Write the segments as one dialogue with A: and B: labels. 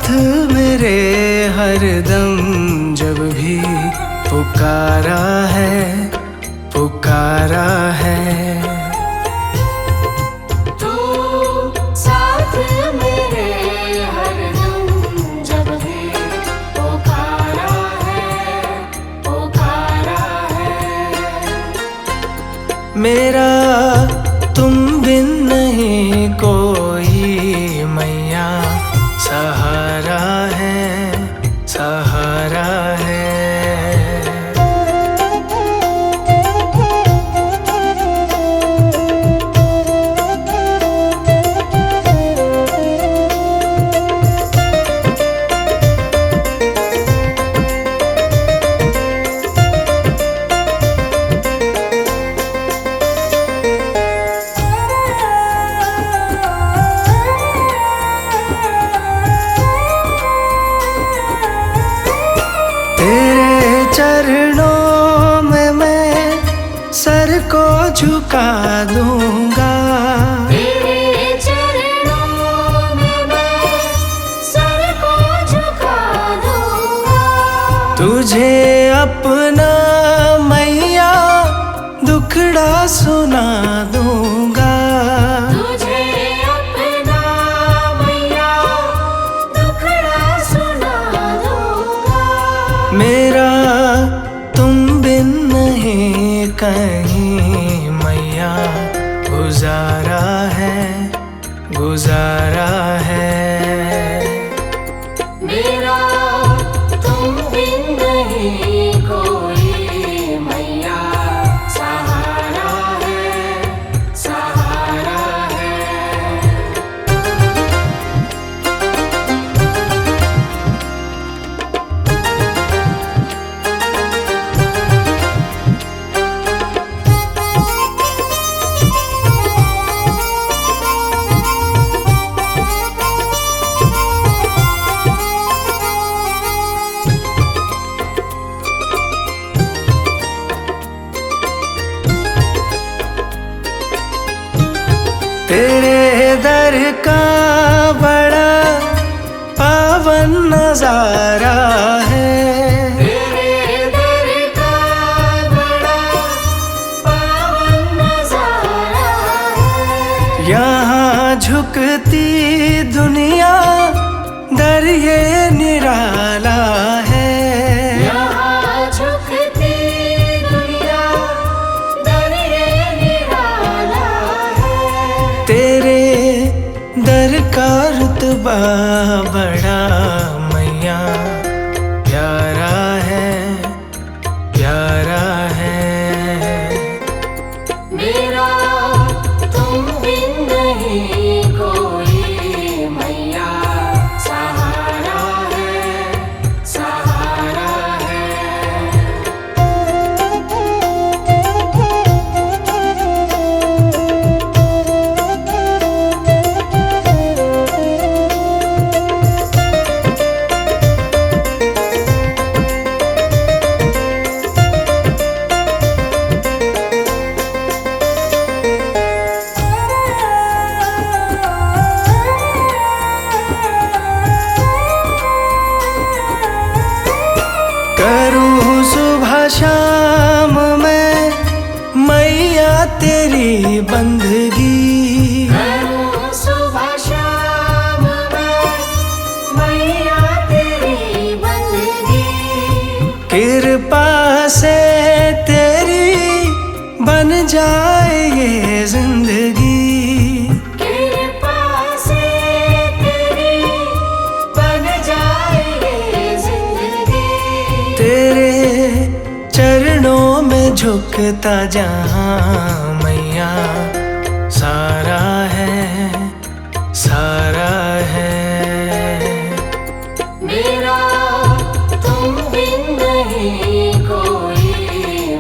A: साथ मेरे हरदम जब भी पुकारा है, पुकारा है।
B: तू साथ मेरे हरदम जब भी पुकारा है, पुकारा है।
A: मेरा तुम बिन नहीं कोई मैया, सहारा है, सहारा है। तेरे चरणों में मैं सर को झुका दूंगा,
B: तेरे चरणों में मैं सर को झुका दूंगा।
A: तुझे अपना मैया दुखड़ा सुना दूंगा।
B: तुझे अपना मैया दुखड़ा सुना दूंगा।
A: मेरा तुम बिन नहीं कहीं मैया, गुजारा है, गुजारा है।
B: मेरा तुम बिन नहीं कोई मैया, सहारा है, सहारा है।
A: तेरे दर का बड़ा पावन नजारा है,
B: तेरे दर का बड़ा पावन नजारा है।
A: यहाँ झुकती दुनिया दर ये निराला है।
B: यहाँ झुकती दुनिया दर ये निराला है।
A: तेरे दर का रुतबा बड़ा मैया प्यारा है, प्यारा है।
B: मेरा तुम बिन नहीं कोई मैया, सहारा है, सहारा है।
A: करूँ सुबह शाम मैं मैया तेरी बंदगी,
B: करूँ सुबह शाम मैं मैया तेरी बंदगी।
A: कृपा से तेरी बन जाए ये जिंदगी।
B: कृपा से तेरी बन जाए ये जिंदगी।
A: तेरे चरणों में झुकता जहाँ मैया, सारा है, सारा है।
B: मेरा तुम बिन नहीं कोई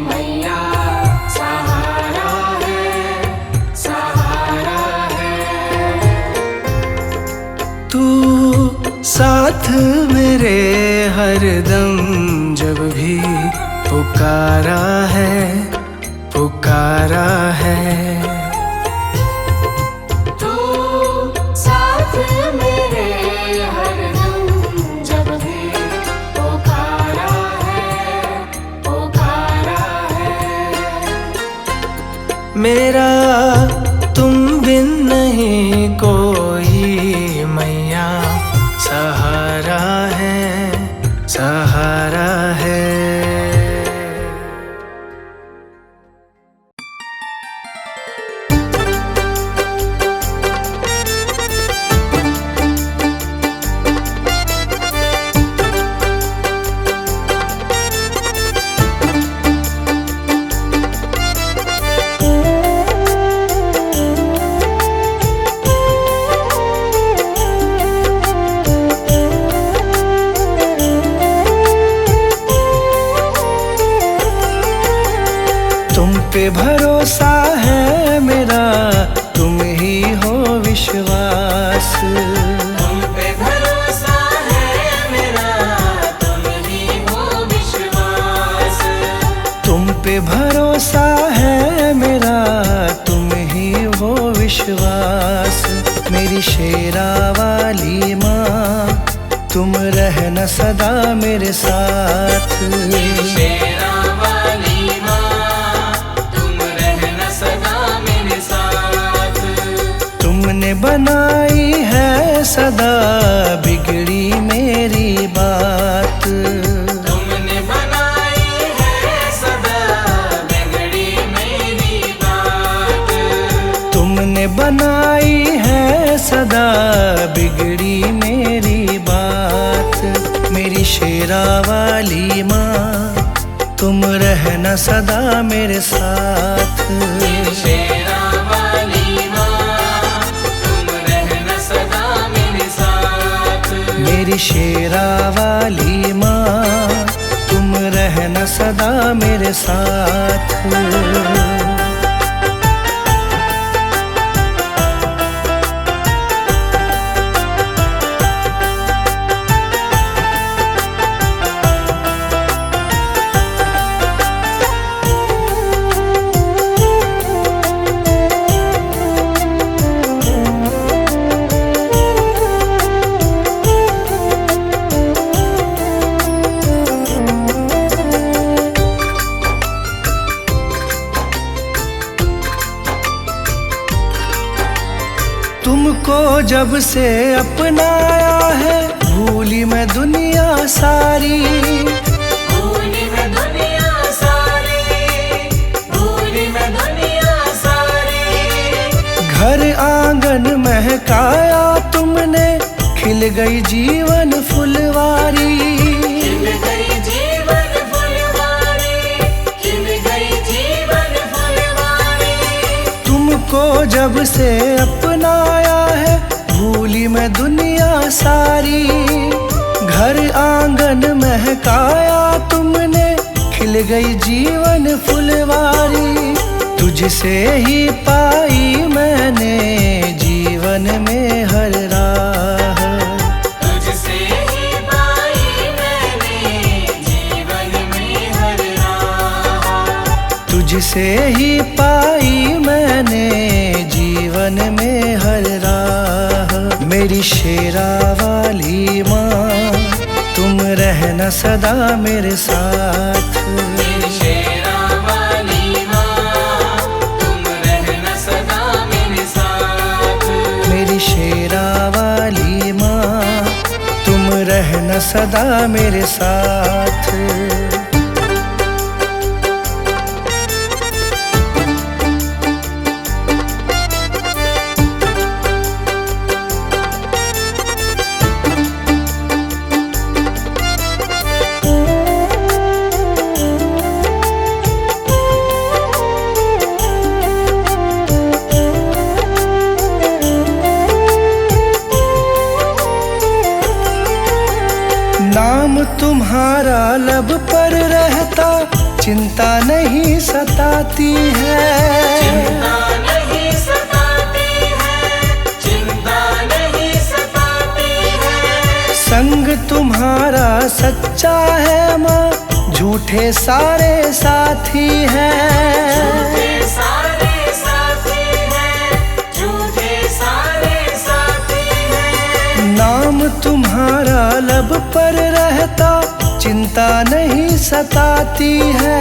B: मैया, सहारा है, सहारा है।
A: तू साथ मेरे हरदम जब भी पुकारा है, पुकारा है।
B: तू साथ मेरे हरदम
A: मेरा तुम बिन नहीं कोई मैया, सहारा है, सहारा है। तुम पे भरोसा है मेरा, तुम ही हो विश्वास।
B: तुम पे भरोसा है मेरा, तुम ही हो विश्वास।
A: तुम पे भरोसा है मेरा, तुम ही हो विश्वास। मेरी शेरा वाली माँ, तुम रहना सदा मेरे साथ।
B: शेरा वाली माँ, तुम रहना सदा मेरे साथ।
A: तुमने बनाई है सदा बिगड़ी मेरी बात।
B: तुमने बनाई है सदा बिगड़ी मेरी बात।
A: तुमने बनाई है सदा बिगड़ी मेरी बात। मेरी शेरा वाली माँ, तुम रहना सदा मेरे साथ।
B: शेरा वाली माँ, तुम रहना सदा मेरे साथ।
A: मेरी शेरा वाली माँ, तुम रहना सदा मेरे साथ। तुमको जब से अपनाया है, भूली मैं दुनिया सारी।
B: भूली मैं दुनिया सारी, भूली मैं दुनिया सारी।
A: घर आंगन महकाया तुमने, खिल गई जीवन फुलवारी।
B: खिल गई जीवन फुलवारी, खिल गई जीवन फुलवारी।
A: तुमको जब से अपनाया है, भूली मैं दुनिया सारी। घर आंगन महकाया तुमने, खिल गई जीवन फुलवारी। तुझसे ही पाई मैंने जीवन में हर राह।
B: तुझसे ही पाई मैंने जीवन में हर राह।
A: तुझसे ही पाई मैंने जीवन में हर राह। मेरी शेरा वाली माँ, तुम रहना सदा मेरे साथ।
B: मेरी शेरा वाली माँ, तुम रहना सदा मेरे साथ।
A: मेरी शेरा वाली माँ, तुम रहना सदा मेरे साथ। नाम तुम्हारा लब पर रहता, चिंता नहीं सताती है।
B: चिंता नहीं सताती है, चिंता नहीं सताती है।
A: संग तुम्हारा सच्चा है माँ, झूठे सारे साथी हैं।
B: झूठे सारे साथी हैं, झूठे सारे साथी हैं।
A: नाम तुम्हारा लब पर रहता, चिंता नहीं सताती है।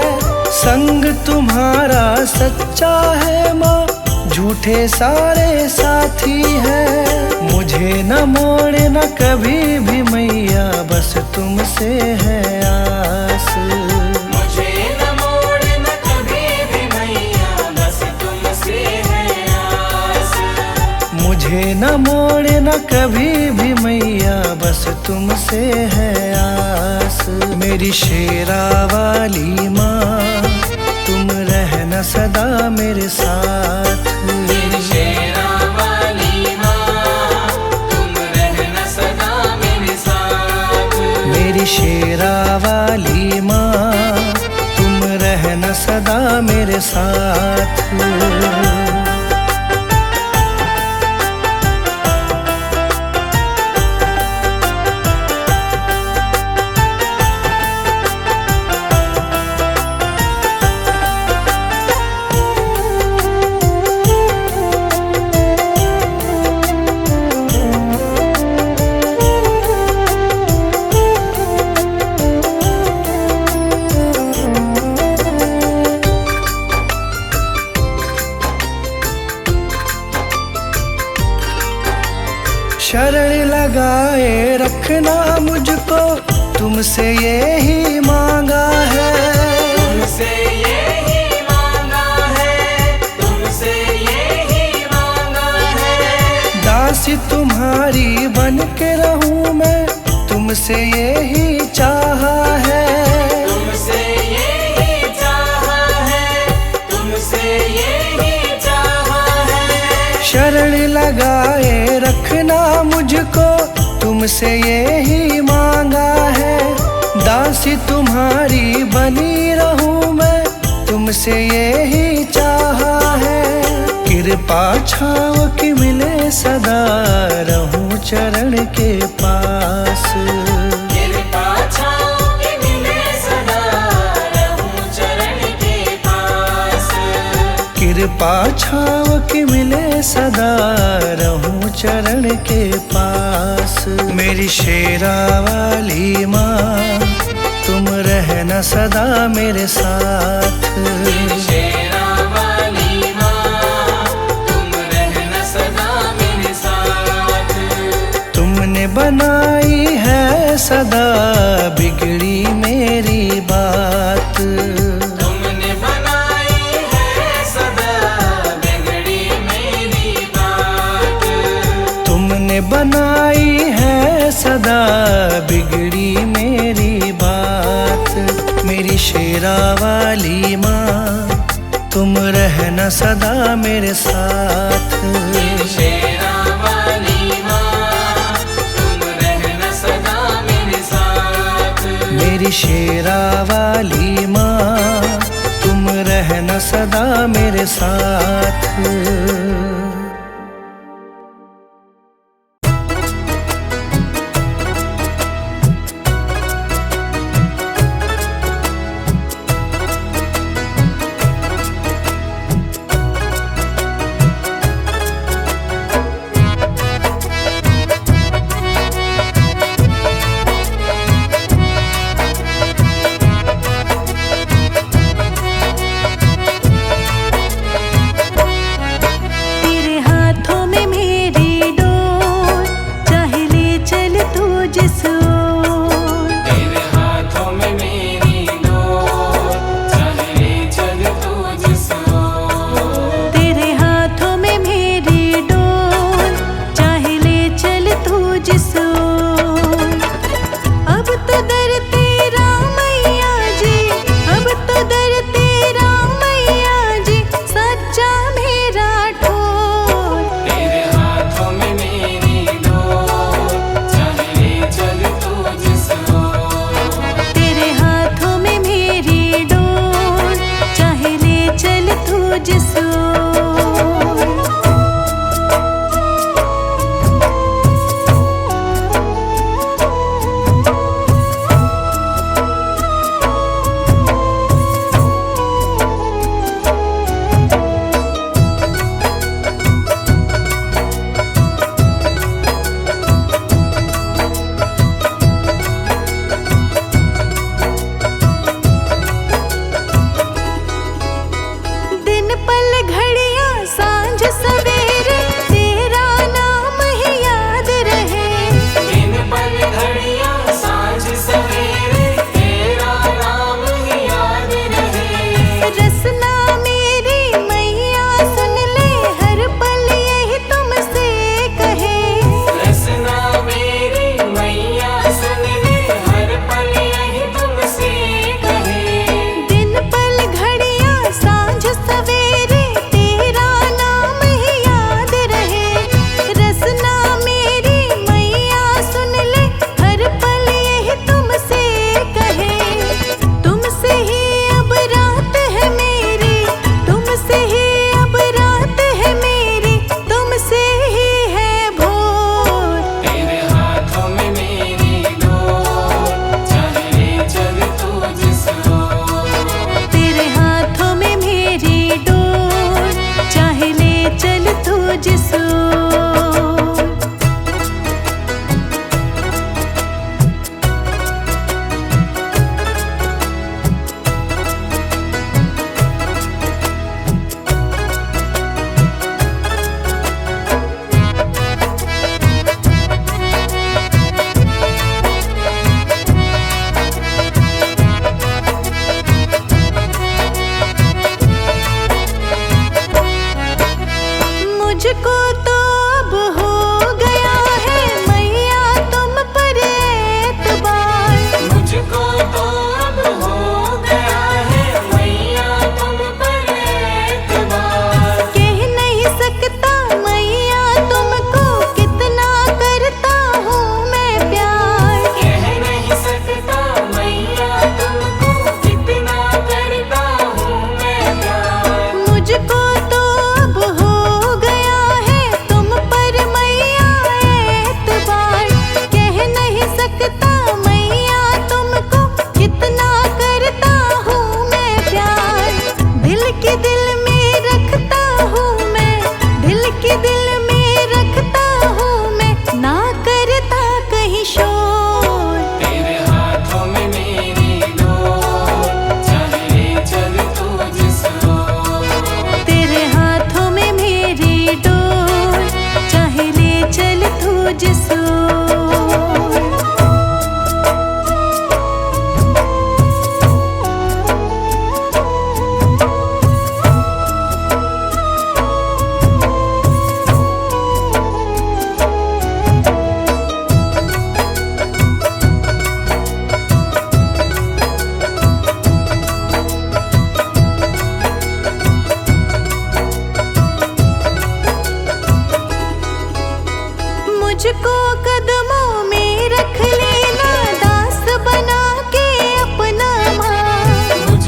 A: संग तुम्हारा सच्चा है माँ, झूठे सारे साथी हैं। मुझे न मोड़े न कभी भी मैया, बस तुमसे है आस।
B: मुझे न मोड़े न कभी भी मैया, बस तुमसे है आस।
A: मुझे न मोड़े न कभी भी मैया, बस तुमसे है आस। मेरी शेरा वाली माँ, तुम रहना सदा मेरे साथ।
B: मेरी शेरा वाली माँ, तुम रहना सदा मेरे साथ।
A: मेरी शेरा वाली माँ, तुम रहना सदा मेरे साथ। शरण लगाए रखना मुझको, तुमसे यही मांगा है।
B: तुमसे यही मांगा है, तुमसे यही मांगा है।
A: दासी तुम्हारी बन के रहूं मैं, तुमसे यही चाहा है।
B: तुमसे यही चाहा है, तुमसे यही चाहा है।
A: शरण लगाए रखना मुझको, तुमसे यही मांगा है। दासी तुम्हारी बनी रहूं मैं, तुमसे यही चाहा है। कृपा छाँव की मिले सदा, रहूं चरण के पास।
B: कृपा छाँव की मिले सदा, रहूं चरण के पास।
A: कृपा छाँव की मिले सदा, रहूं चरण के पास। मेरी शेरा वाली माँ, तुम रहना सदा मेरे साथ।
B: मेरी शेरा वाली माँ, तुम रहना सदा मेरे साथ।
A: तुमने बनाई है सदा बिगड़ी मेरी बात।
B: तुमने बनाई है सदा बिगड़ी मेरी बात।
A: तुमने बनाई है सदा बिगड़ी मेरी बात। मेरी शेरा वाली माँ, तुम रहना सदा मेरे साथ।
B: मेरी शेरा वाली माँ, तुम रहना सदा मेरे साथ।
A: मेरी शेरा वाली माँ, तुम रहना सदा मेरे साथ।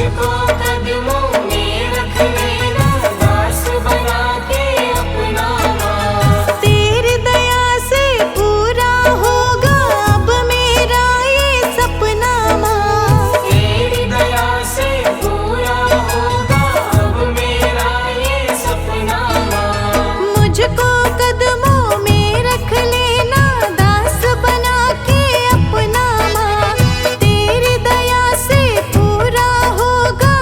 B: मुझको कदमों में रख लेना, दास बना के अपना माँ।
C: तेरी दया से पूरा होगा अब मेरा ये सपना माँ।
B: तेरी दया से पूरा होगा अब मेरा ये सपना माँ।
C: मुझको कदमों में रख लेना, दास बना के अपना माँ। तेरी दया से पूरा होगा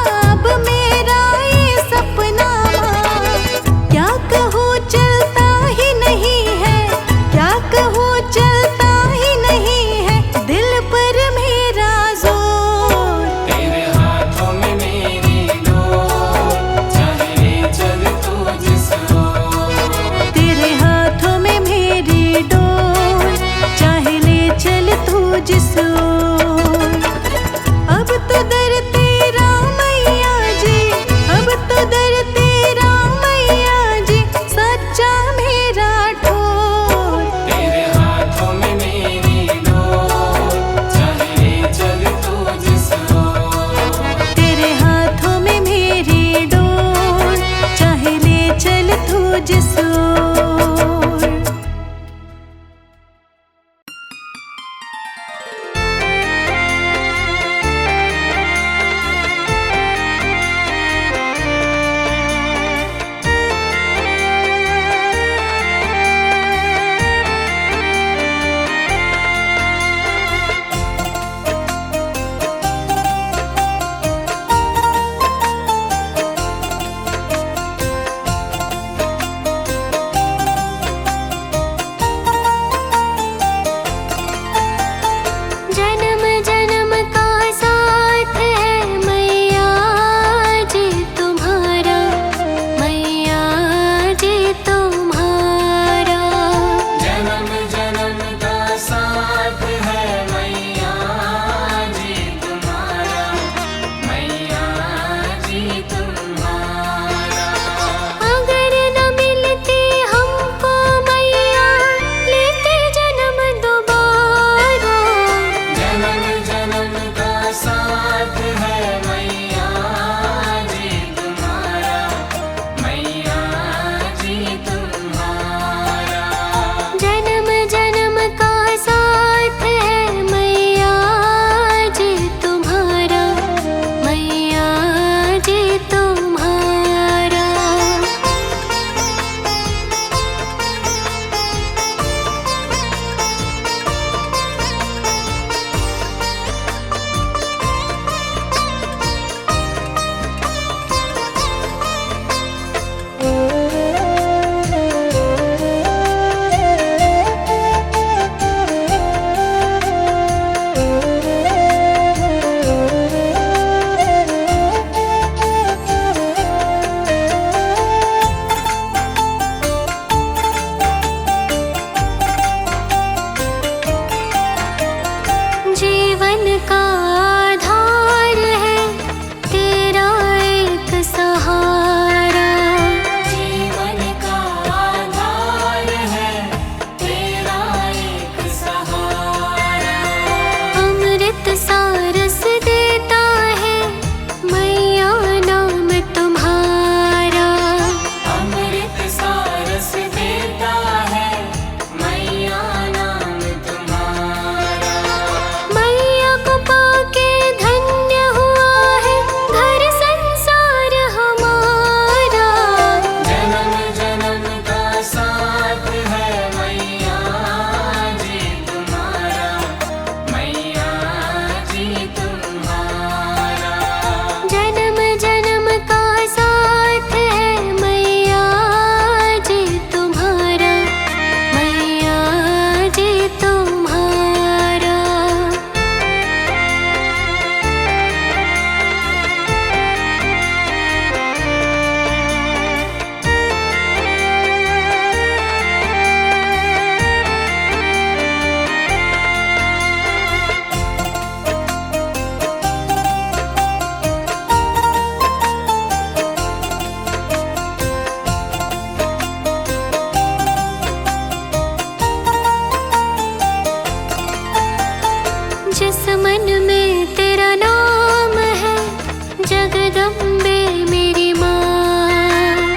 C: जगदम्बे मेरी माँ।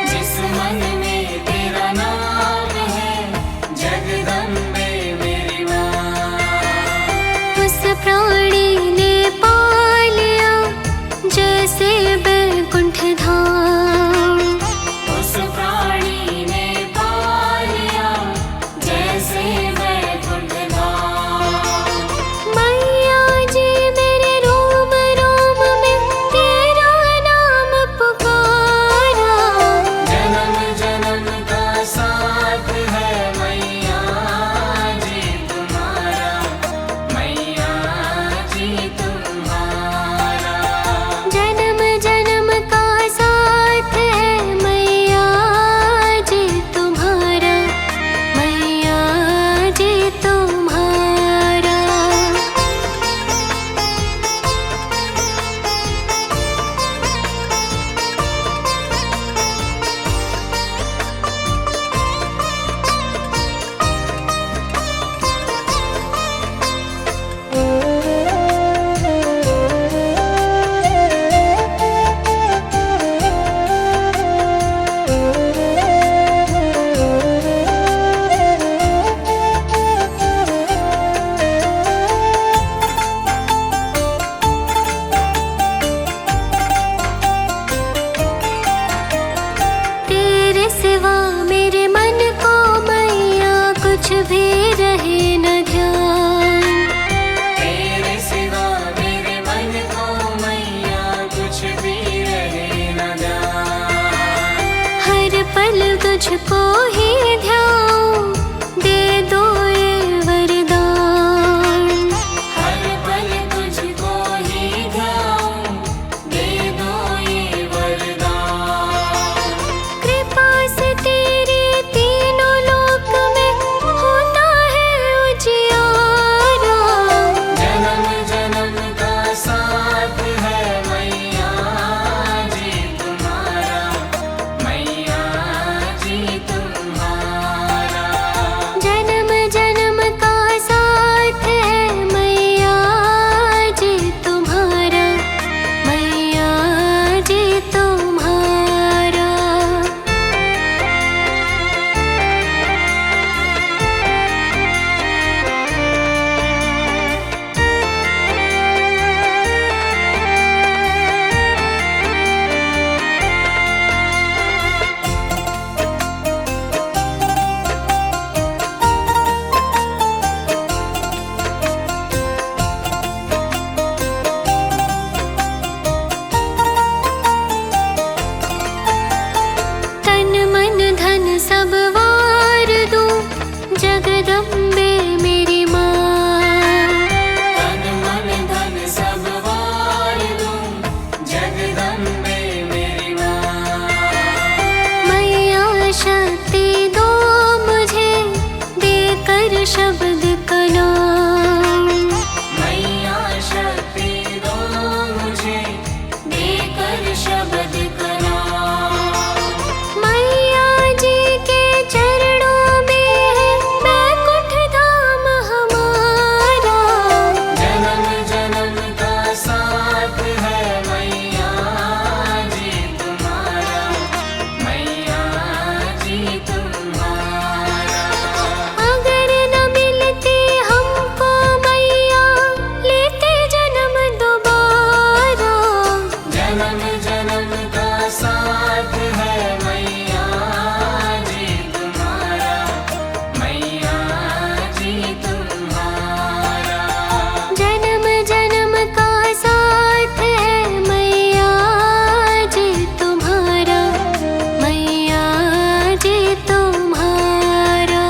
B: जिस मन में तेरा नाम है जगदम्बे मेरी माँ।
C: उस प्राणी ने पा लिया जैसे बैकुंठ धाम।
B: उस प्राणी ने पा लिया जैसे वैकुंठ धाम।
C: मैया जी मेरे रोम रोम में तेरा नाम पुकारा।
B: जन्म जन्म का साथ है मैया जी तुम्हारा, मैया जी तुम्हारा।
C: जन्म जन्म का साथ है मैया जी तुम्हारा, मैया जी तुम्हारा। तेरे सिवा मेरे मन को मैया कुछ भी रहे न ध्यान।
B: तेरे सिवा मेरे मन को मैया कुछ भी रहे न ध्यान।
C: हर पल तुझको ही ध्यान, दे दो ये वरदान।
B: हर पल तुझको ही ध्यान, दे दो ये वरदान।
C: कृपा से तेरे तीनों लोक में होता है उजियारा।
B: जन्म जन्म का साथ है मैया जी तुम्हारा, मैया जी तुम्हारा।
C: जन्म जन्म का साथ है मैया जी तुम्हारा, मैया जी तुम्हारा। तन मन धन सब वार दूं जगदम्बे मेरी माँ।
B: तन मन धन सब वार दूं जगदम्बे मेरी माँ।
C: मैया शक्ति दो मुझे देकर शब्द का नाम।
B: मैया शक्ति दो मुझे देकर शब्द का नाम।
C: मैया जी के चरणों में है बैकुंठ धाम हमारा।
B: जन्म जन्म का साथ है मैया जी तुम्हारा, मैया जी तुम्हारा।
C: अगर न मिलती हमको मैया लेते जन्म दोबारा।
B: जन्म जन्म का साथ है मैया जी तुम्हारा, मैया जी तुम्हारा।
C: जन्म जन्म का साथ है मैया जी तुम्हारा, मैया जी तुम्हारा।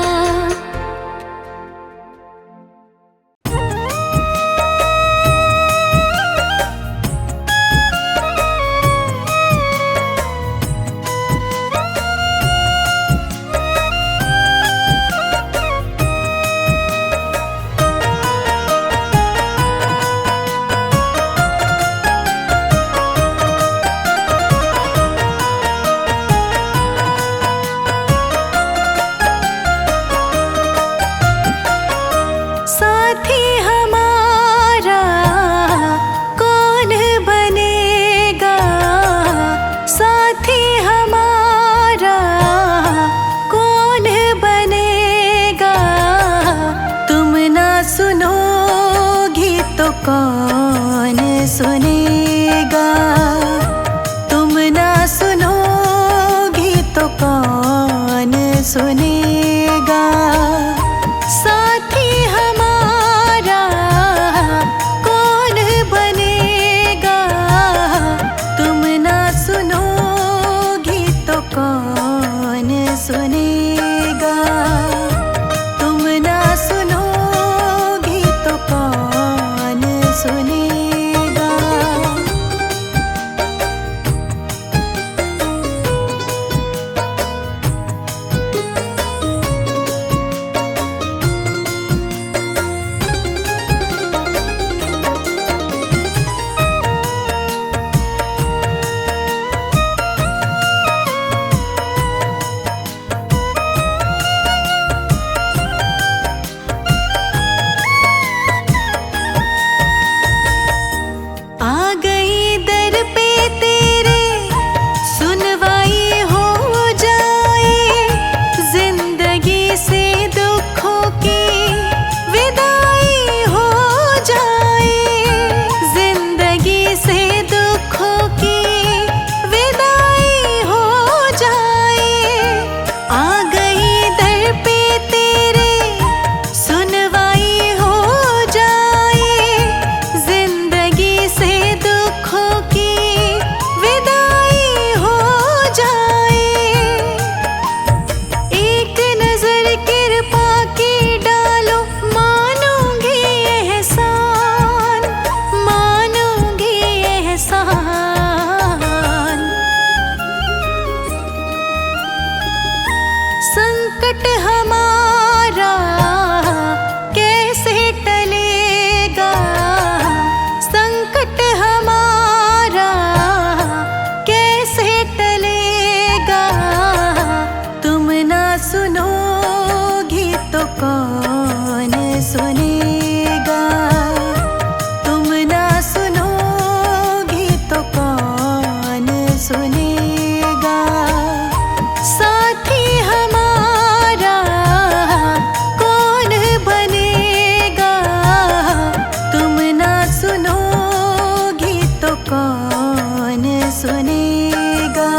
C: सुनेगा। साथी हमारा कौन बनेगा, तुम ना सुनोगी तो कौन सुनेगा।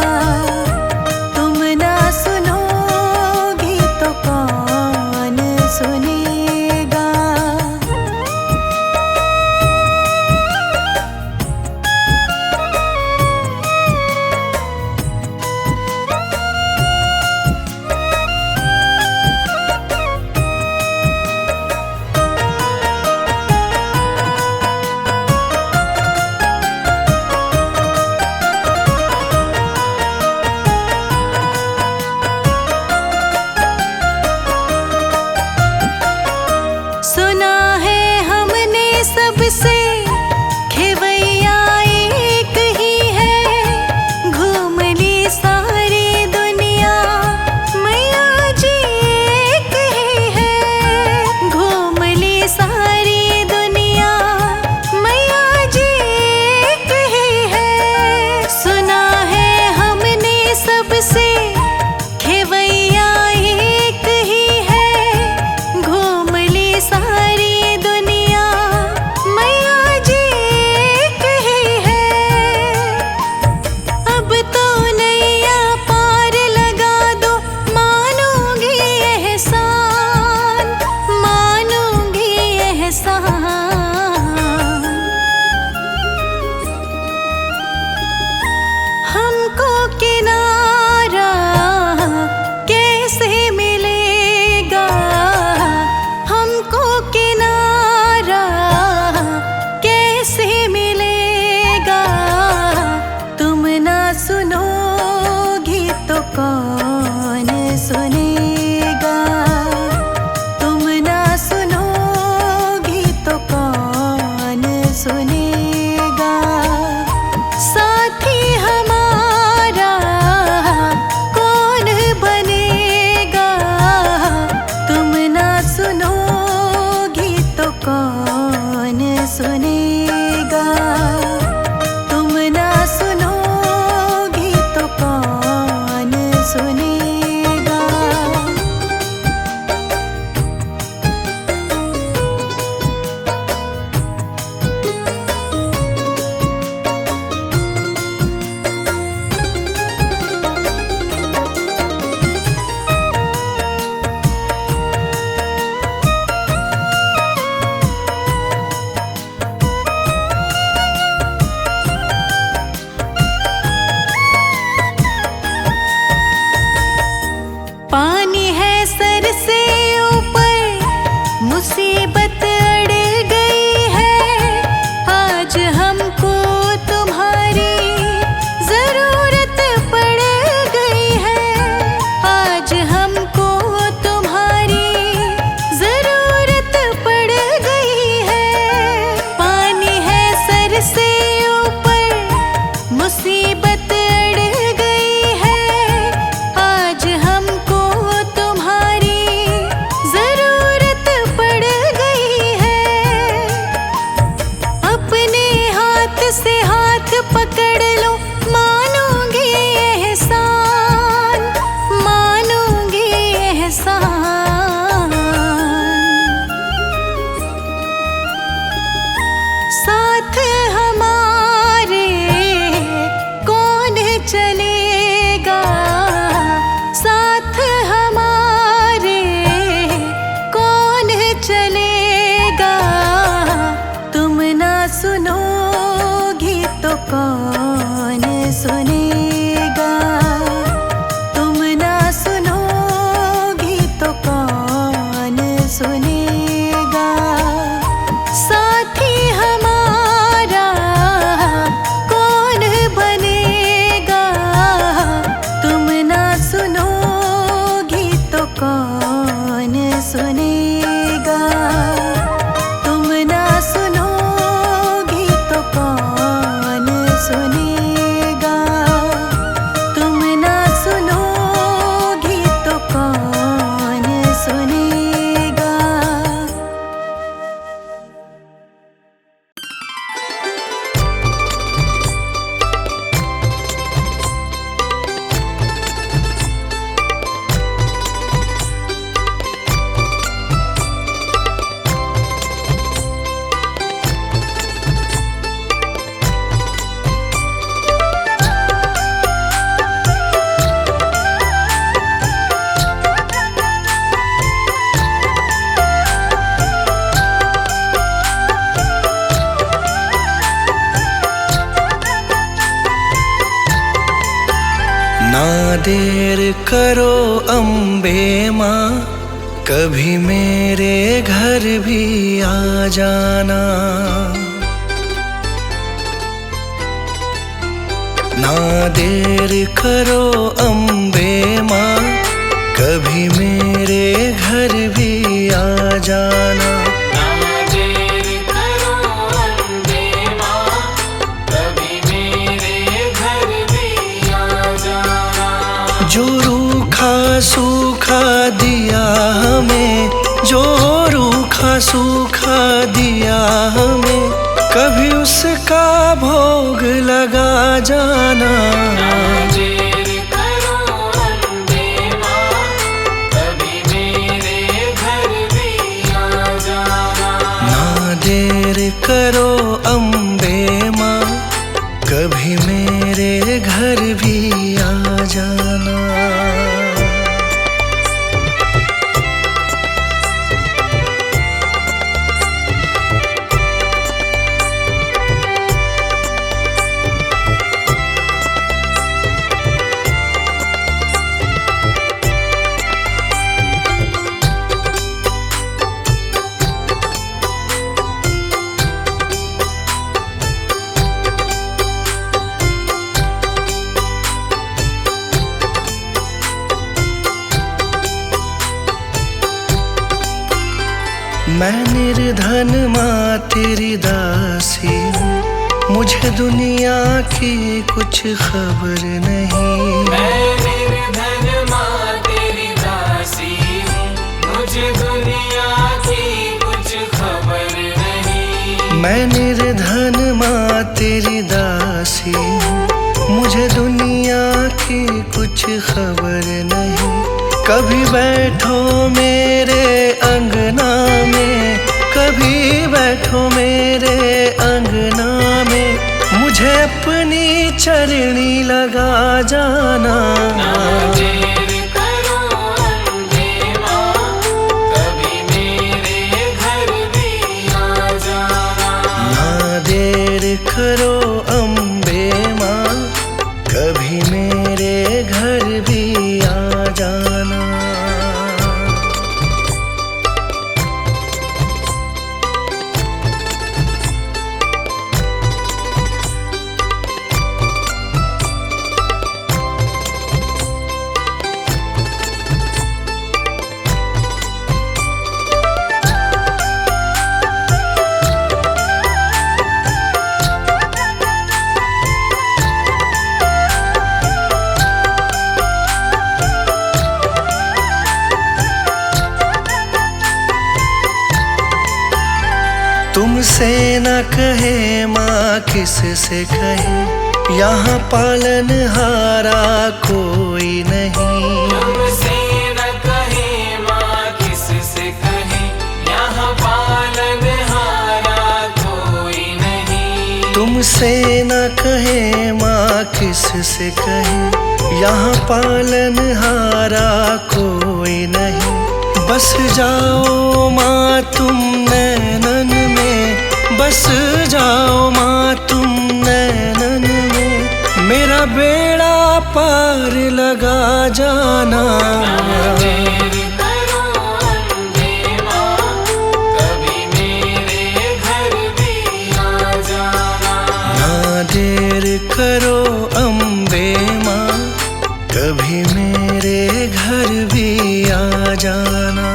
C: तुम ना सुनोगी तो कौन सुनेगा। सुना है हमने सबसे खेवैया एक ही है, घूम ली सारी दुनिया मैया जी एक ही है। घूम ली सारी दुनिया मैया जी एक ही है। सुना है हमने सबसे खेवैया एक ही है, घूम ली सारी दुनिया मैया जी एक ही है। अब तो नैया पार लगा दो, मानूंगी एहसान, मानूंगी एहसान। हमको किनारा कैसे मिलेगा, हमको किनारा कैसे मिलेगा। तुम ना सुनोगी तो कौन सुनेगा। तुम ना सुनोगी तो कौन सुनेगा। साथी हमारा कौन बनेगा, तुम ना सुनोगी तो कौन सुनेगा। तुम ना सुनोगी तो कौन सुनेगा। पानी है सर से ऊपर, मुसीबत अड़ गई है। आज हमको तुम्हारी जरूरत पड़ गई है। आज हमको तुम्हारी जरूरत पड़ गई है। पानी है सर से ऊपर, मुसीबत अड़ गई है। आज हमको तुम्हारी जरूरत पड़ गई है। अपने हाथ से हाथ पकड़ लो, मानूंगी एहसान, मानूंगी एहसान। साथ हमारे कौन चलेगा, साथ हमारे कौन चलेगा। तुम ना सुनोगी तो कौन सुनेगा। तुम ना सुनोगी तो कौन सुनेगा। साथी हमारा कौन बनेगा, तुम ना सुनोगी तो कौन सुनेगा। तुम ना सुनोगी तो कौन सुनेगा।
A: ना देर करो अम्बे माँ, कभी मेरे घर भी आ जाना। ना देर करो अम्बे माँ, कभी मेरे घर भी आ जाना।
B: ना देर करो अम्बे माँ, कभी मेरे घर भी आ जाना।
A: जो रूखा सूखा दिया हमें, जो रूखा सूखा दिया हमें, कभी उसका भोग लगा जाना।
B: ना देर करो अम्बे माँ, कभी मेरे घर भी आ जाना।
A: ना देर करो अम्बे माँ, कभी मेरे घर भी आ जाना। मैं निर्धन माँ तेरी दासी हूँ, मुझे दुनिया की कुछ खबर नहीं।
B: मैं निर्धन माँ तेरी दासी हूँ, मुझे दुनिया की कुछ खबर नहीं।
A: मैं निर्धन माँ तेरी दासी हूँ, मुझे दुनिया की कुछ खबर नहीं। कभी बैठो मेरे अंगना में, कभी बैठो मेरे अंगना में, मुझे अपनी चरनी लगा जाना।
B: ना देर करो अम्बे माँ, कभी मेरे घर भी आ जाना।
A: ना देर करो अम्बे माँ, कभी मेरे घर भी आ जाना। तुमसे न कहे माँ किससे कहे, यहाँ पालनहारा कोई नहीं।
B: तुमसे न कहे माँ किससे कहे, यहाँ पालनहारा कोई नहीं।
A: तुमसे न कहे माँ किससे कहे, यहाँ पालनहारा कोई नहीं। बस जाओ माँ तुम नैनन में, बस जाओ माँ तुम नैनन में, मेरा बेड़ा पार लगा जाना।
B: ना देर करो अम्बे माँ, कभी मेरे घर भी आ जाना।
A: ना देर करो अम्बे माँ, कभी मेरे घर भी आ जाना।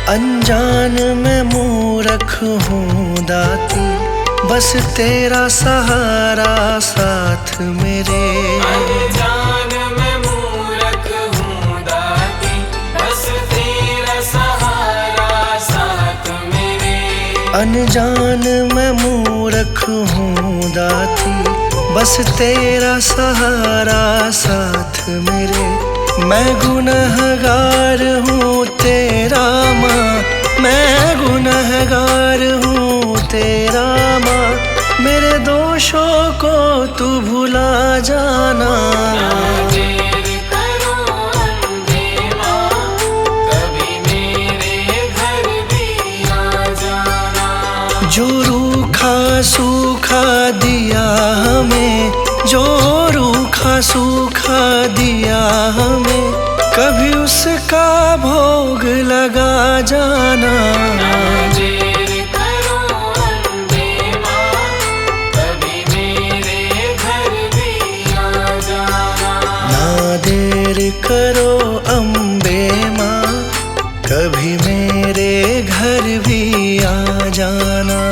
A: अनजान मैं मूर्ख हूँ दाती, बस तेरा सहारा साथ मेरे।
B: अनजान मैं मूर्ख हूँ दाती, बस तेरा सहारा साथ मेरे।
A: अनजान मैं मूर्ख हूँ दाती, बस तेरा सहारा साथ मेरे। मैं गुनहगार हूँ तेरा माँ, मैं गुनहगार हूँ तेरा माँ। मेरे दोषों को तू भुला जाना। जो रूखा सूखा दिया हमें, जो रूखा सूखा दिया हमें, कभी उसका भोग लगा जाना। ना देर करो अम्बे माँ, कभी मेरे घर भी आ जाना।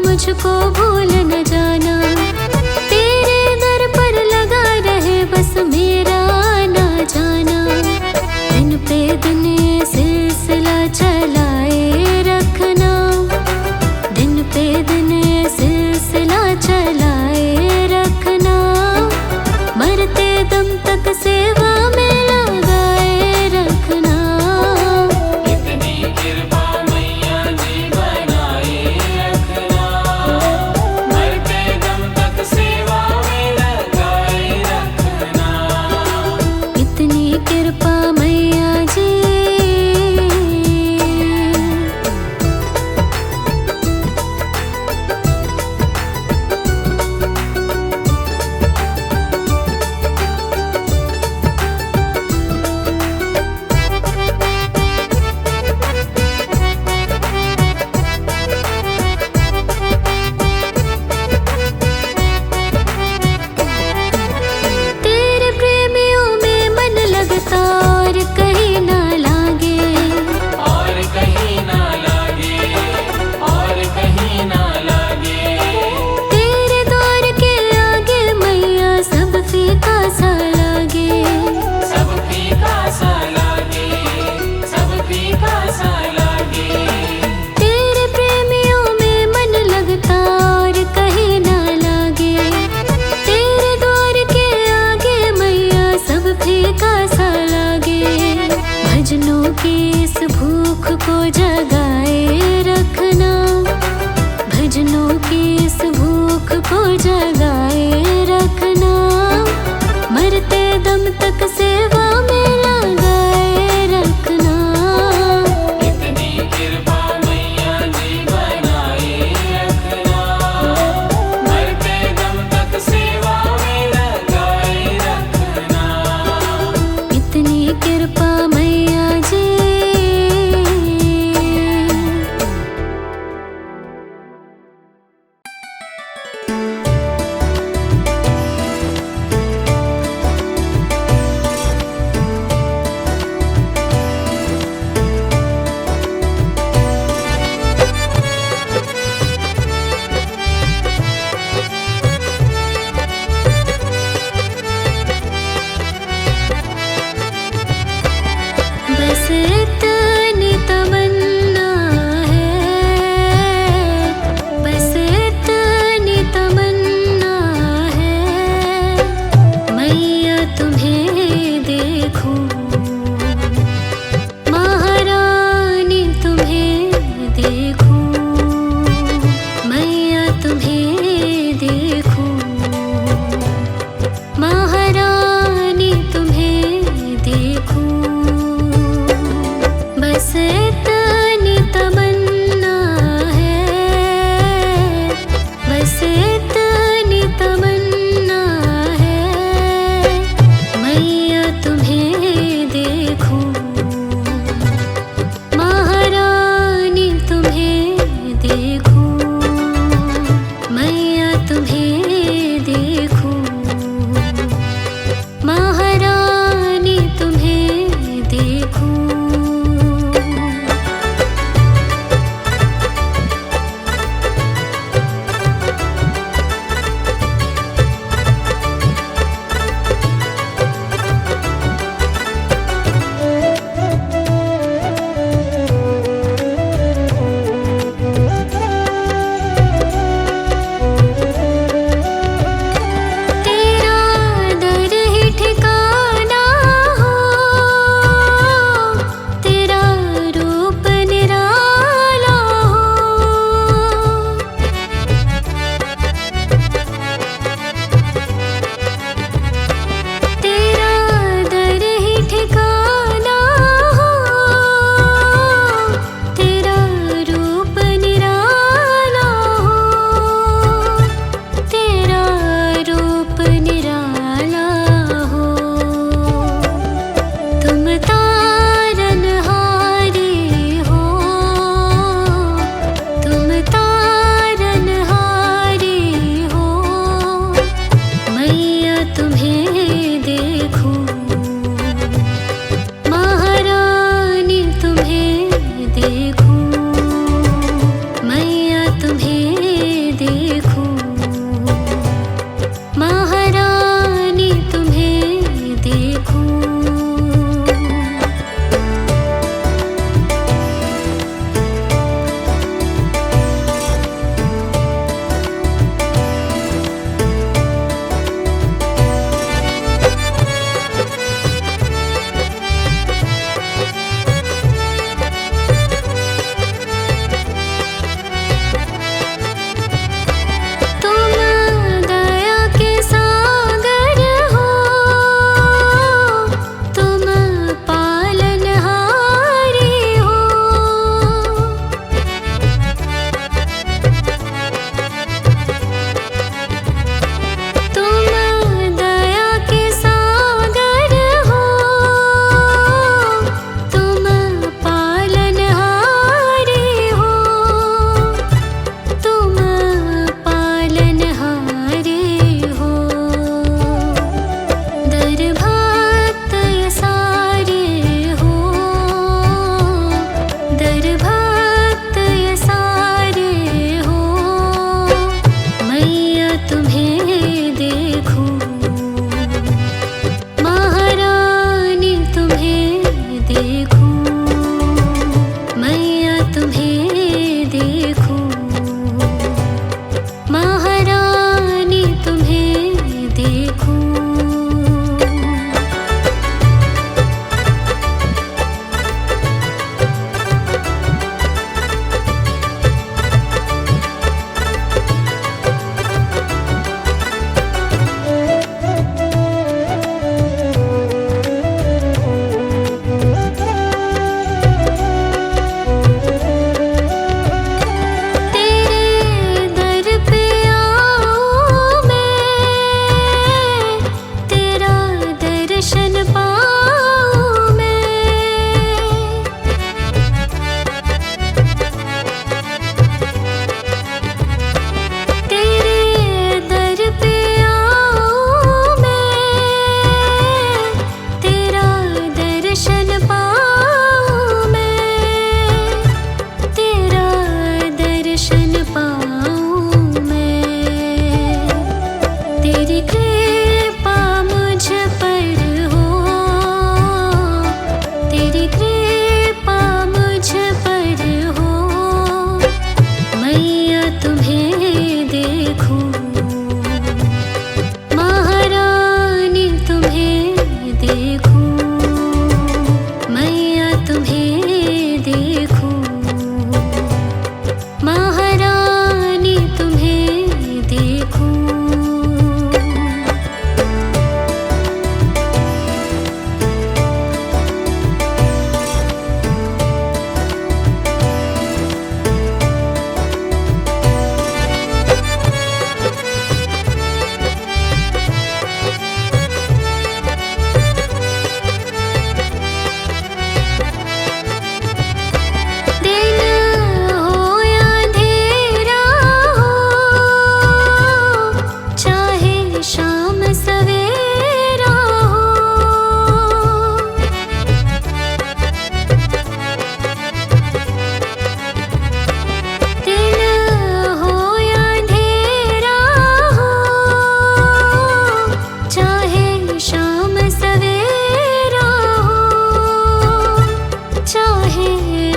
C: मुझको भूल न जाना, तेरे दर पर लगा रहे बस मेरा ना जाना। दिन पे दिन ये सिलसिला चलाए रखना, दिन पे दिन ये सिलसिला चलाए रखना। मरते दम तक सेवा में लगाए रखना।
B: इतनी कृपा मैया जी बनाए रखना, मरते दम
C: इस भूख को जगाए रखना, भजनों की इस भूख को जगाए रखना, मरते दम तक सेवा में लगाए रखना।
B: इतनी कृपा मैया जी बनाए रखना, मरते दम तक सेवा में लगाए रखना।
C: इतनी कृपा मैया जी। बस इतनी तमन्ना है, बस इतनी तमन्ना है, मैया तुम्हें देखूं, महारानी तुम्हें देखूं, मैया तुम्हें देखूं, महारानी तुम्हें देखूं। बस इतनी तमन्ना है, बस इतनी तमन्ना है, मैया तुम्हें देखूं, महारानी तुम्हें देखूं, मैया तुम्हें देखूं, महारानी तुम्हें देखूं।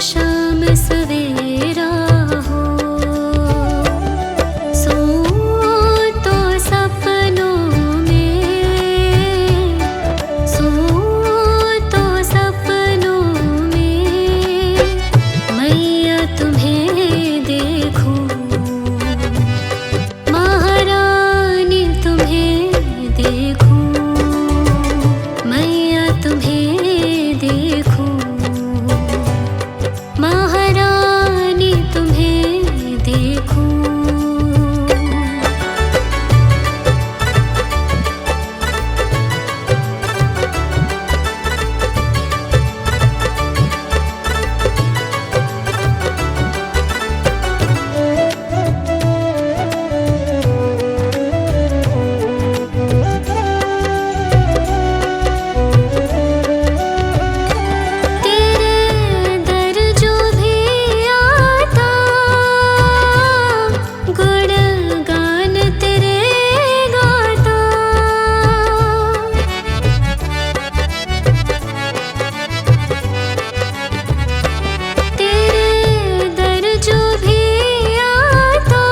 C: शाम सवेरा हो, सोऊं तो सपनों में, सोऊं तो सपनों में, मैया तुम्हें देखूं, महारानी तुम्हें देखूं, मैया तुम्हें देखूं, महारानी तुम्हें देखूं। तेरे दर जो भी आता, गुणगान तेरे गाता, तेरे दर जो भी आता,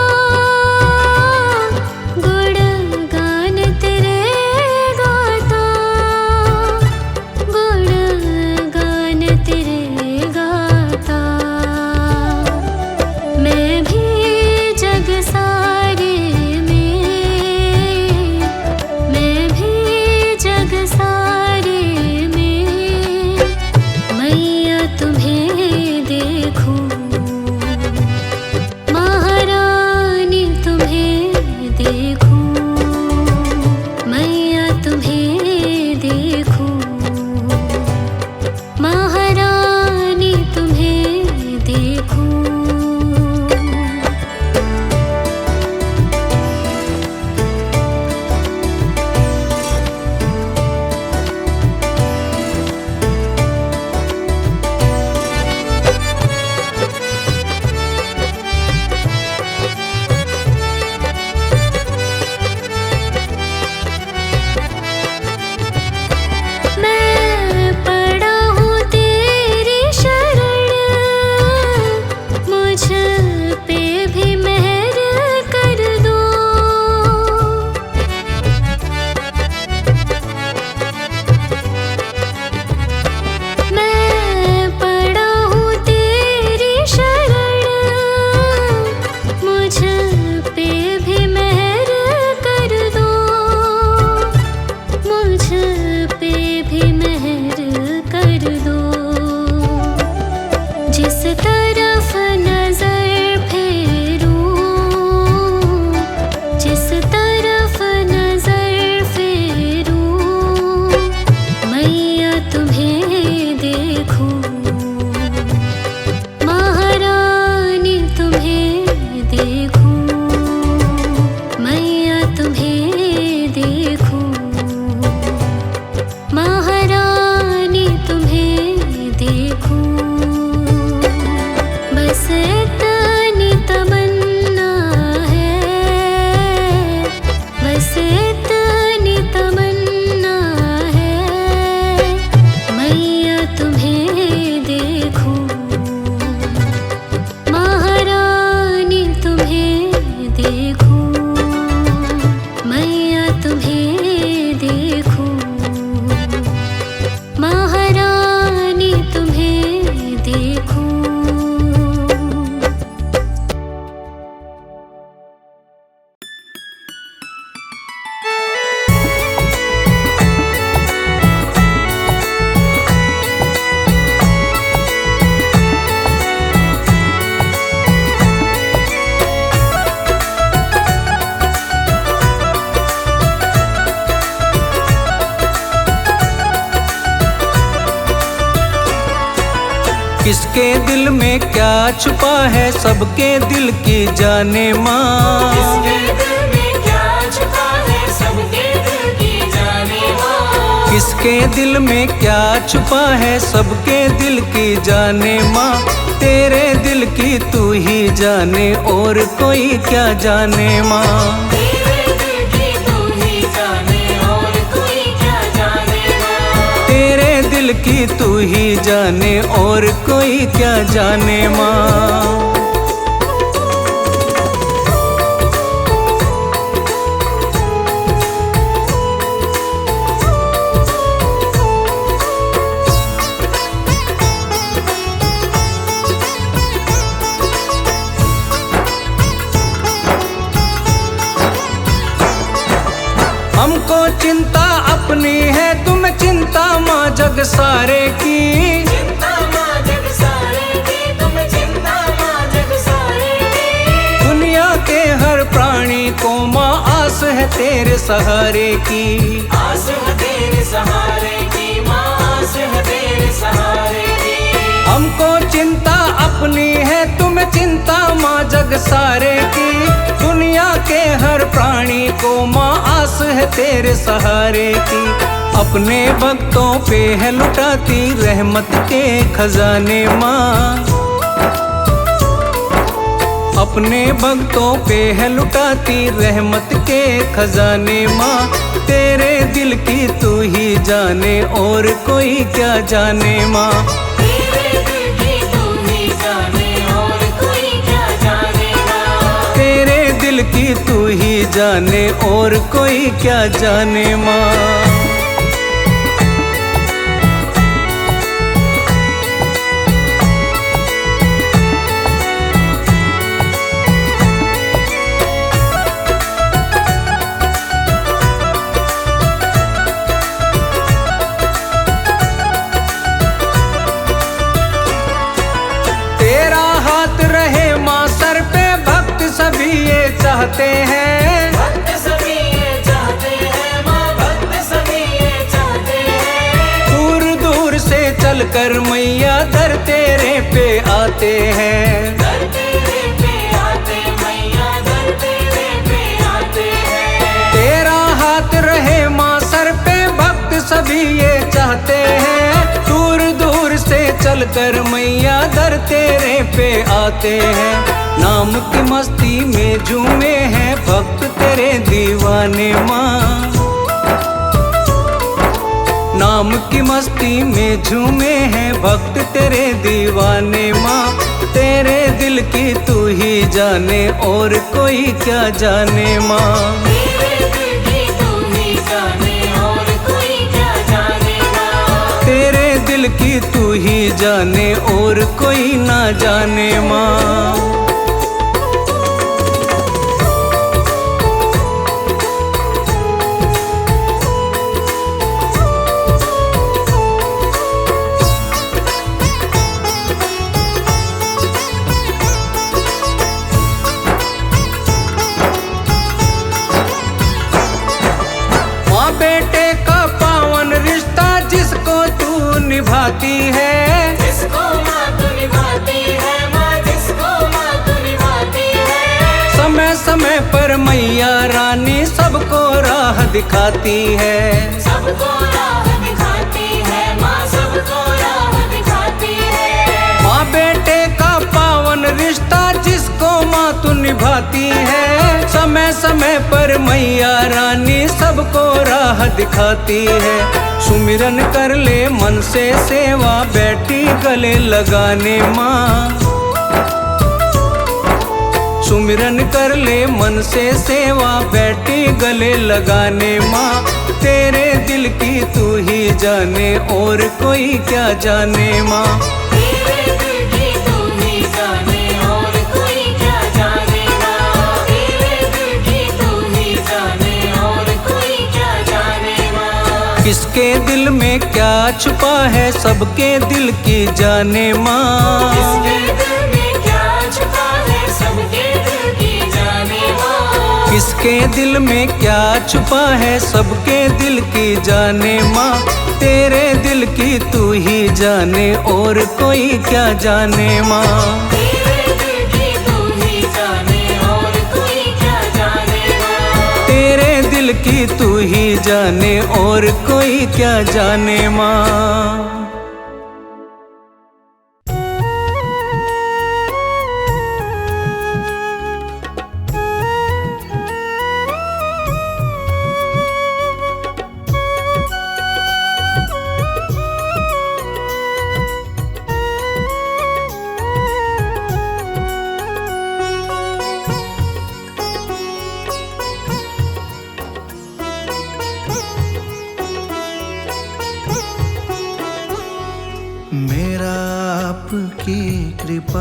C: गुणगान तेरे गाता, गुणगान तेरे गाता। मैं भी जग सारे में, मैं भी जग सारे में, मैया तुम्हें देखूं, महारानी तुम्हें देखूं, मैया तुम्हें देखूं, महारानी तुम्हें देखूं। मैं पड़ा हूँ तेरी शरण, मुझ पे भी मेहर कर दो, मैं पड़ा हूँ तेरी शरण, मुझ पे भी मेहर कर दो, मुझ पे भी मेहर कर दो। जिस तरफ नजर फेरूं, जिस तरफ नजर फेरूं, मैया तुम्हें देखूं, महारानी तुम्हें देखूं, मैया तुम्हें देखूं, महारानी तुम्हें देखूं। बस इतनी तमन्ना है, बस इतनी तमन्ना है, मैया तुम्हें देखूं, महारानी तुम्हें देखूं, मैया तुम्हें देखूं, महारानी तुम्हें देखूं।
A: किसके दिल में क्या छुपा है, सबके दिल की जाने माँ।
B: किसके दिल में क्या छुपा है, सबके दिल की जाने माँ।
A: किसके दिल में क्या छुपा है, सबके दिल की जाने माँ। तेरे दिल की तू ही जाने और कोई क्या जाने माँ।
B: तेरे दिल की तू ही जाने और कोई क्या जाने माँ।
A: तेरे दिल
D: दिल की तू ही जाने और कोई क्या जाने माँ। हमको चिंता अपनी है, तुम्हें चिंता माँ जग सारे की।
B: चिंता माँ जग सारे की, तुम्हें चिंता माँ जग सारे की।
D: दुनिया के हर प्राणी को माँ आस है तेरे सहारे की।
B: आस है तेरे सहारे की माँ, आस है तेरे सहारे की।
D: हमको चिंता अपनी है, तुम्हें चिंता माँ जग सारे की। दुनिया के हर प्राणी को माँ आस है तेरे सहारे की। अपने भक्तों पे है लुटाती रहमत के खजाने माँ। अपने भक्तों पे है लुटाती रहमत के खजाने माँ। तेरे दिल की तू ही जाने और कोई क्या जाने माँ।
B: तेरे दिल की तू ही जाने और कोई क्या जानेगा।
D: तेरे दिल की तू ही जाने और कोई क्या जाने माँ। तेरा हाथ रहे माँ सर पे, भक्त सभी ये चाहते हैं।
B: भक्त सभी ये चाहते हैं माँ, भक्त सभी ये चाहते हैं।
D: दूर दूर से चलकर मैया दर तेरे पे आते हैं।
B: दर तेरे पे आते मैया, दर तेरे पे आते हैं।
D: तेरा हाथ रहे माँ सर पे, भक्त सभी ये चाहते हैं। दूर दूर से चलकर मैया दर तेरे पे आते हैं। नाम की मस्ती में झूमे हैं भक्त तेरे दीवाने माँ। नाम की मस्ती में झूमे हैं भक्त तेरे दीवाने माँ। तेरे दिल की तू ही जाने और कोई क्या जाने माँ।
B: तेरे दिल की तू ही जाने और कोई क्या जानेगा।
D: तेरे दिल की तू ही जाने और कोई ना जाने माँ। माँ बेटे का पावन रिश्ता जिसको तू निभाती है।
B: जिसको माँ तू निभाती है माँ, जिसको माँ तू निभाती है।
D: समय समय पर मैया रानी सबको राह दिखाती है।
B: सबको राह दिखाती है माँ, सबको राह दिखाती है।
D: माँ बेटे का पावन रिश्ता जिसको माँ तू निभाती है। समय समय पर मैया रानी सबको राह दिखाती है। सुमिरन कर ले मन से सेवा बैठी गले लगाने माँ। सुमिरन कर ले मन से सेवा बैठी गले लगाने माँ। तेरे दिल की तू ही जाने और कोई क्या जाने माँ।
B: तेरे दिल की तू ही जाने और कोई क्या जानेगा। तेरे दिल की तू ही जाने और कोई क्या जानेगा।
D: किसके दिल में क्या छुपा है सबके दिल की जाने माँ।
B: किसके दिल में क्या छुपा है सबके दिल की जाने माँ।
D: किसके दिल में क्या छुपा है सबके दिल की जाने माँ। तेरे दिल की तू ही जाने और कोई क्या जाने माँ।
B: तेरे दिल की तू ही जाने और कोई क्या जानेगा।
D: तेरे दिल की तू ही जाने और कोई क्या जाने माँ।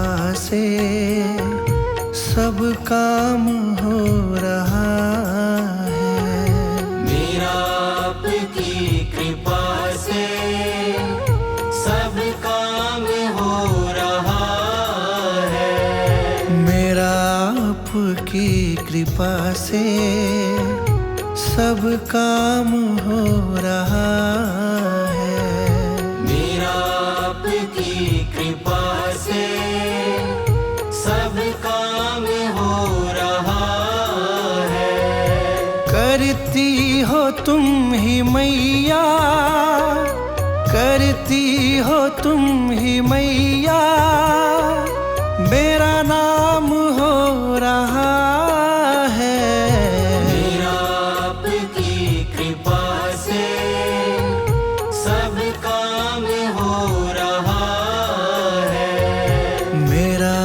A: कृपा से सब काम हो रहा है।
B: मेरा आपकी कृपा से सब काम हो रहा है।
A: मेरा आपकी कृपा से सब काम हो रहा है।
B: मेरा आपकी कृपा से सब काम हो रहा है।
A: करती हो तुम ही मैया, करती हो तुम ही मैया, मेरा नाम हो रहा है।
B: मेरा आपकी कृपा से सब काम हो रहा है।
A: मेरा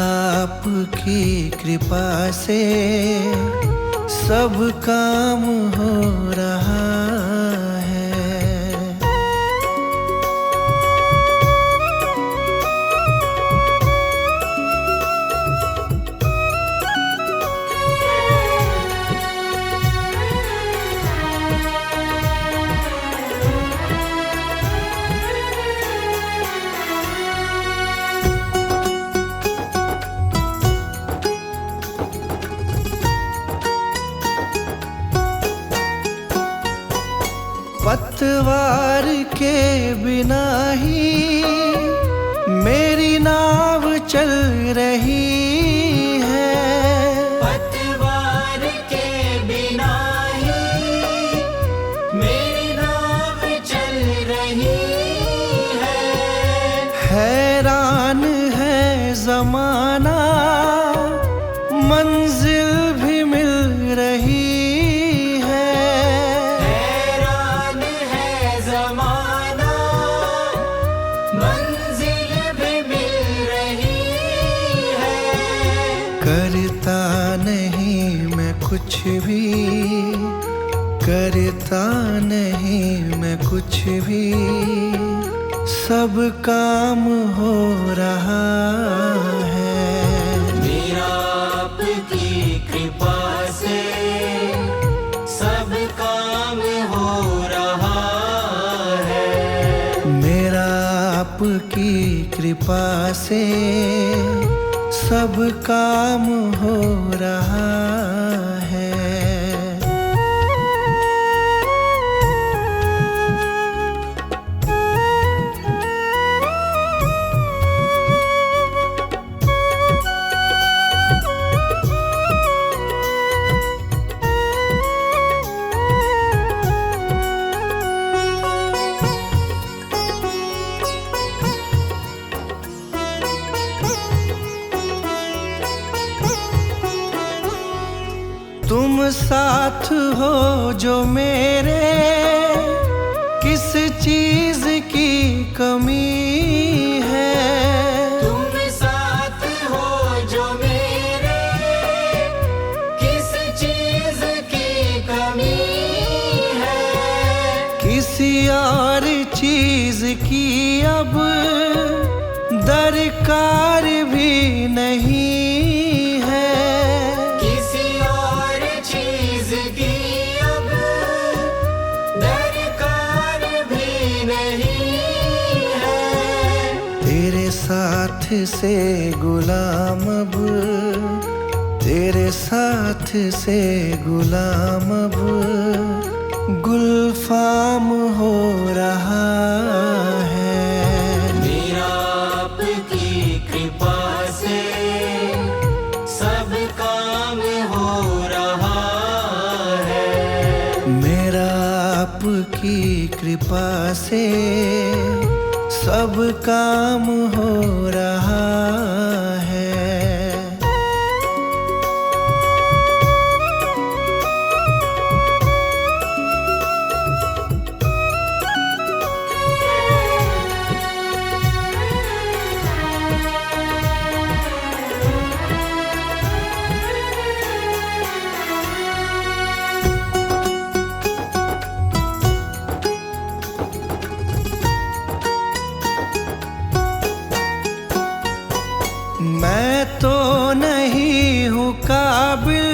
A: आपकी कृपा से सब काम हो रहा है। पतवार के बिना ही मेरी नाव चल रही है।
B: पतवार के बिना ही मेरी नाव चल रही है।
A: हैरान है जमाना, मंजिल भी मिल रही है।
B: हैरान है ज़माना, मंजिल भी मिल रही है।
A: करता नहीं मैं कुछ भी, करता नहीं मैं कुछ भी, सब काम हो रहा है।
B: मेरा आपकी कृपा से सब काम हो रहा है।
A: मेरा आपकी कृपा से सब काम हो रहा है। तुम साथ हो जो मेरे, किस चीज की कमी है।
B: तुम साथ हो जो मेरे, किस चीज की कमी है।
A: किसी और चीज की अब दरकार भी नहीं है।
B: किसी और चीज की अब दरकार भी नहीं है।
A: तेरे साथ से गुलाम अब, तेरे साथ से गुलाम अब गुलफाम हो रहा है।
B: मेरा आपकी कृपा से सब काम हो रहा है।
A: मेरा आपकी कृपा से सब काम हो रहा है। मैं तो नहीं हूँ काबिल,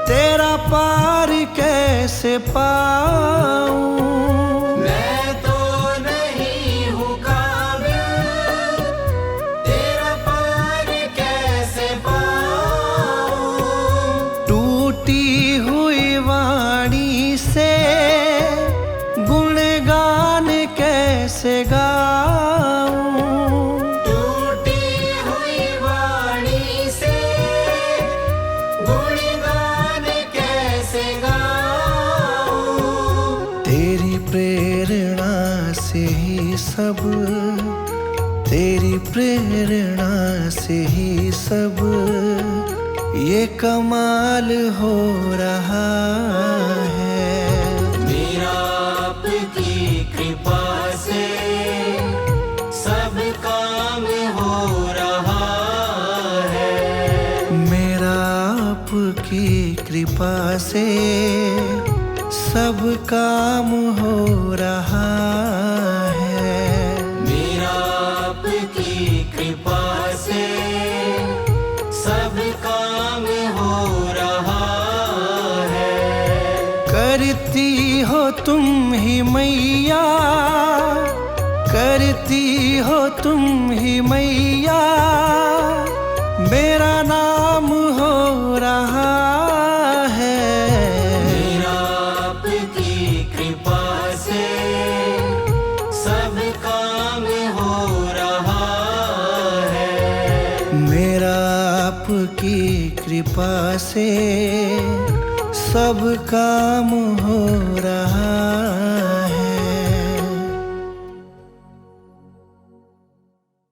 A: तेरा पार कैसे पाऊं।
B: मैं तो नहीं हूँ काबिल, तेरा पार कैसे पाऊं।
A: टूटी हुई वाणी से गुणगान कैसे गाऊं।
B: टूटी हुई वाणी से गुणगान कैसे गाऊं।
A: तेरी प्रेरणा से ही सब, तेरी प्रेरणा से ही सब ये कमाल हो रहा है।
B: मेरा आपकी कृपा से सब काम हो रहा है।
A: मेरा आपकी कृपा से सब काम हो रहा है।
B: मेरा आपकी कृपा से सब काम हो रहा है।
A: करती हो तुम ही मैया, करती हो तुम ही मैया, मेरा नाम हो रहा है।
B: मेरा आपकी कृपा से सब काम हो रहा है।
A: मेरा आपकी कृपा से सब काम हो रहा